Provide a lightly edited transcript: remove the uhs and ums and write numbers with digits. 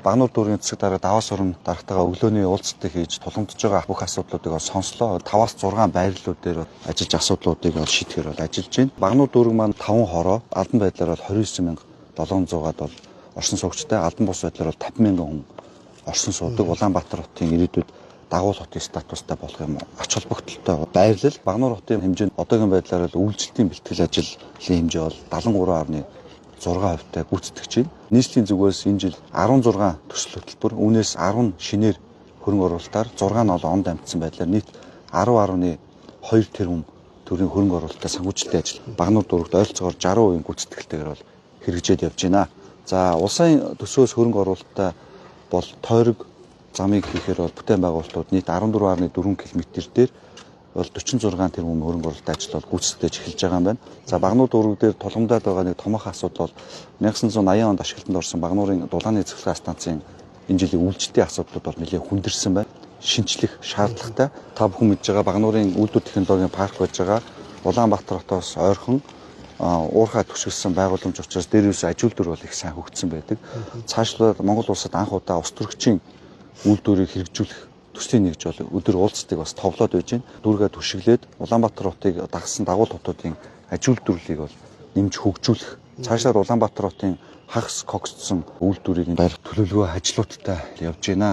Багнуур дүүргийн засаг дарга даваас орон даргатайгаа өглөөний уулзалт хийж тулгамдж байгаа бүх асуудлуудыг сонслоо. 5-6 байрлалууд дээр ажиллаж асуудлуудыг шийдэхээр ажиллаж байна. Багнуур дүүрэг маань 5 хороо, албан байдлаар бол 29,700-аад бол орсон суугчтай, албан бус байдлаар бол 50,000 хүн орсон суудаг. Улаанбаатар хотын ирээдүйд дагуул хотын статустай болох юм ач холбогдолтой байрлал. Багнуур хотын хэмжээнд одоогийн байдлаар бол үйлчлэлтийн бэлтгэл ажлын хэмжээ бол 73.6%-тай гүйцэтгэж байна. Нийслэлийн зүгээс энэ жил 16 төсөл хөтөлбөр, үүнээс 10 шинээр хөрөнгө оруулалтаар 6 нь бол онд амжсан байдлаар нийт 10.2 тэрбум төгрөгийн хөрөнгө оруулалттай санхүүжилтийн ажил Багнуур дүүрэгт ойролцоогоор 60% гүйцэтгэлтэйгээр бол хэрэгжээд явж байна. За улсын төсвөөс хөрөнгө оруулалттай бол тойрог замыг хийхээр бол бүтээн байгуулалтууд нийт 14.4 км дээр бол 46 тэрбум хөрөнгө оруулалтын ажил бол гүйцэтгэж эхэлж байгаа юм байна. За Багнуур дүүрэг дээр тулгамдаад байгаа нэг томоохон асуудал бол 1980 онд ашиглалтанд орсон Багнуурын дулааны цэцэрлэгээ станцын энэ жилийн үйлчлэлтийн асуудлууд бол нэлээд хүндэрсэн байна. Шинчлэх шаардлагатай. Та бүхэн мэдж байгаа Багнуурын үйлдвэр технологийн парк байж байгаа. Улаанбаатар хотоос ойрхон уурхай түшиглсэн байгууламж учраас дээр юус аж үйлдвэр бол их сайн хөгжсөн байдаг. Цаашлаад Монгол улсад анх удаа ус төрөгчийн үйлдвэрийг хэрэгжүүлэх төслийн нэгж бол өдөр уулзалтыг бас товлоод байж байна. Дүүргээ түшиглээд Улаанбаатар хотыг дагсан дагуул хотуудын аж үйлдвэрлэлийг бол нэмж хөгжүүлэх. Цаашдаа Улаанбаатар хотын хагас когсдсон үйлдвэрийн байр төлөвлөгөө ажлуудтай явж байна.